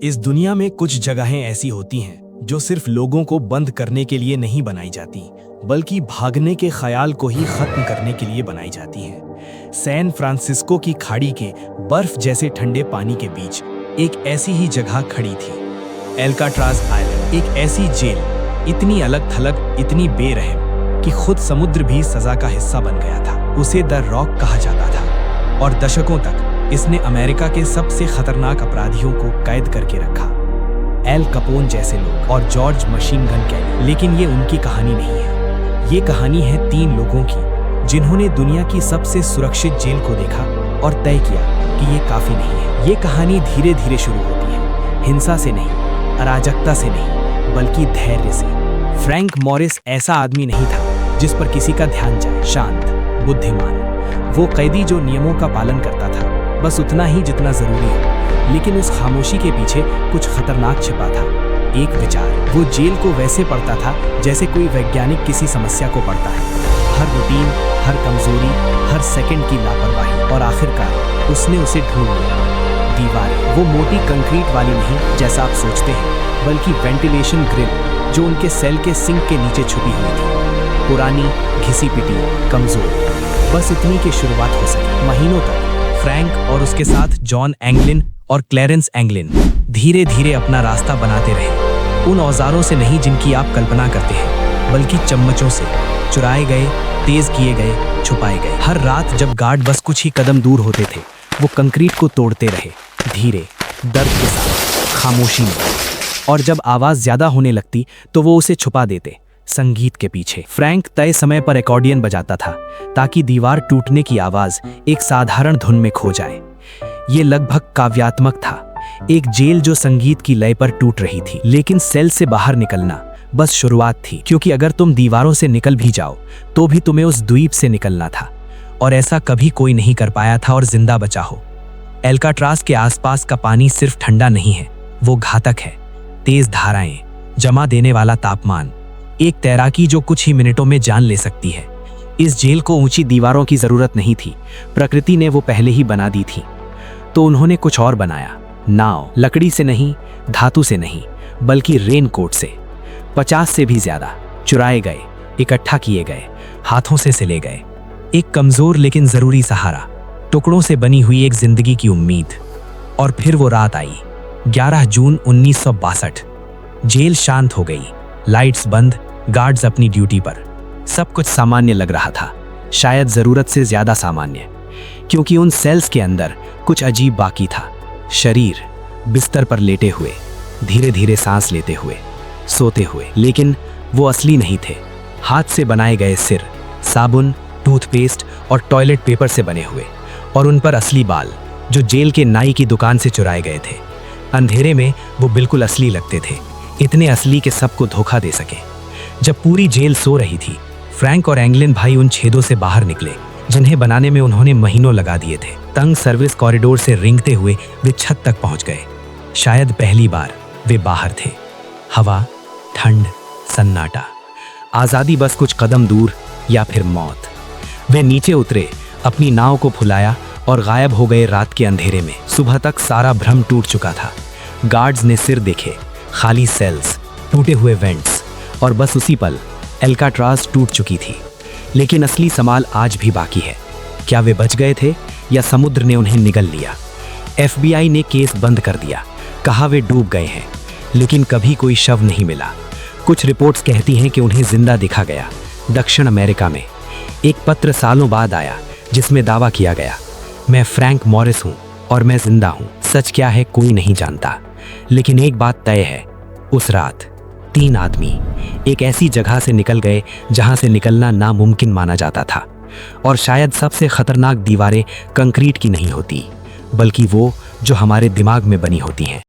इस दुनिया में कुछ जगहें ऐसी होती हैं जो सिर्फ लोगों को बंद करने के लिए नहीं बनाई जाती, बल्कि भागने के ख्याल को ही खत्म करने के लिए बनाई जाती हैं। सैन फ्रांसिस्को की खाड़ी के बर्फ जैसे ठंडे पानी के बीच एक ऐसी ही जगह खड़ी थी, एल्काट्राज आइलैंड। एक ऐसी जेल, इतनी अलग थलग, इतनी बेरहम कि खुद समुद्र भी सजा का हिस्सा बन गया था। उसे द रॉक कहा जाता था और दशकों तक इसने अमेरिका के सबसे खतरनाक अपराधियों को कैद करके रखा, एल कपोन जैसे लोग और जॉर्ज मशीन गन कैली। लेकिन ये उनकी कहानी नहीं है, ये कहानी है 3 लोगों की जिन्होंने दुनिया की सबसे सुरक्षित जेल को देखा और तय किया कि ये काफी नहीं है। ये कहानी धीरे धीरे शुरू होती है, हिंसा से नहीं, अराजकता से नहीं, बल्कि धैर्य से। फ्रैंक मॉरिस ऐसा आदमी नहीं था जिस पर किसी का ध्यान जाए। शांत, बुद्धिमान, वो कैदी जो नियमों का पालन करता था, बस उतना ही जितना जरूरी है। लेकिन उस खामोशी के पीछे कुछ खतरनाक छिपा था, एक विचार। वो जेल को वैसे पढ़ता था जैसे कोई वैज्ञानिक किसी समस्या को पढ़ता है। हर रूटीन, हर कमजोरी, हर सेकंड की लापरवाही, और आखिरकार उसने उसे ढूंढ लिया। दीवारें वो मोटी कंक्रीट वाली नहीं जैसा आप सोचते हैं, बल्कि वेंटिलेशन ग्रिल जो उनके सेल के सिंक के नीचे छुपी हुई थी। पुरानी, घिसी पिटी, कमजोर, बस इतनी की शुरुआत हो सकी। महीनों तक फ्रैंक और उसके साथ जॉन एंगलिन और क्लेरेंस एंगलिन धीरे धीरे अपना रास्ता बनाते रहे, उन औजारों से नहीं जिनकी आप कल्पना करते हैं, बल्कि चम्मचों से, चुराए गए, तेज किए गए, छुपाए गए। हर रात जब गार्ड बस कुछ ही कदम दूर होते थे, वो कंक्रीट को तोड़ते रहे, धीरे, दर्द के साथ, खामोशी में। और जब आवाज ज्यादा होने लगती तो वो उसे छुपा देते, संगीत के पीछे। फ्रैंक तय समय पर एकॉर्डियन बजाता था ताकि दीवार टूटने की आवाज एक साधारण धुन में खो जाए। ये लगभग काव्यात्मक था, एक जेल जो संगीत की लय पर टूट रही थी। लेकिन सेल से बाहर निकलना बस शुरुआत थी, क्योंकि अगर तुम दीवारों से निकल भी जाओ तो भी तुम्हें उस द्वीप से निकलना था, और ऐसा कभी कोई नहीं कर पाया था और जिंदा बचा हो। एल्काट्राज के आसपास का पानी सिर्फ ठंडा नहीं है, वो घातक है। तेज धाराएं, जमा देने वाला तापमान, एक तैराकी जो कुछ ही मिनटों में जान ले सकती है। इस जेल को ऊंची दीवारों की जरूरत नहीं थी, प्रकृति ने वो पहले ही बना दी थी। तो उन्होंने कुछ और बनाया, नाव, लकड़ी से नहीं, धातु से नहीं, बल्कि रेनकोट से। 50 से भी ज्यादा चुराए गए, इकट्ठा किए गए, हाथों से सिले गए। एक कमजोर लेकिन जरूरी सहारा, टुकड़ों से बनी हुई एक जिंदगी की उम्मीद। और फिर वो रात आई, 11 जून 1962। जेल शांत हो गई, लाइट्स बंद, गार्ड्स अपनी ड्यूटी पर। सब कुछ सामान्य लग रहा था, शायद जरूरत से ज्यादा सामान्य, क्योंकि उन सेल्स के अंदर कुछ अजीब बाकी था। शरीर बिस्तर पर लेटे हुए, धीरे धीरे सांस लेते हुए, सोते हुए। लेकिन वो असली नहीं थे। हाथ से बनाए गए सिर, साबुन, टूथपेस्ट और टॉयलेट पेपर से बने हुए, और उन पर असली बाल जो जेल के नाई की दुकान से चुराए गए थे। अंधेरे में वो बिल्कुल असली लगते थे, इतने असली कि सबको धोखा दे सके। जब पूरी जेल सो रही थी, फ्रैंक और एंगलिन भाई उन छेदों से बाहर निकले जिन्हें बनाने में उन्होंने महीनों लगा दिए थे। तंग सर्विस कॉरिडोर से रेंगते हुए वे छत तक पहुंच गए। शायद पहली बार वे बाहर थे। हवा, ठंड, सन्नाटा, आजादी बस कुछ कदम दूर, या फिर मौत। वे नीचे उतरे, अपनी नाव को फुलाया और गायब हो गए रात के अंधेरे में। सुबह तक सारा भ्रम टूट चुका था। गार्ड्स ने सिर देखे, खाली सेल्स, टूटे हुए वेंट्स, और बस उसी पल एल्काट्राज टूट चुकी थी। लेकिन असली सवाल आज भी बाकी है, क्या वे बच गए थे या समुद्र ने उन्हें निगल लिया? FBI ने केस बंद कर दिया, कहा वे डूब गए हैं, लेकिन कभी कोई शव नहीं मिला। कुछ रिपोर्ट्स कहती हैं कि उन्हें जिंदा दिखा गया दक्षिण अमेरिका में। एक पत्र सालों बाद आया जिसमें दावा किया गया, मैं फ्रैंक मॉरिस हूं और मैं जिंदा हूं। सच क्या है कोई नहीं जानता, लेकिन एक बात तय है, उस रात 3 आदमी एक ऐसी जगह से निकल गए जहां से निकलना नामुमकिन माना जाता था। और शायद सबसे खतरनाक दीवारें कंक्रीट की नहीं होती, बल्कि वो जो हमारे दिमाग में बनी होती हैं।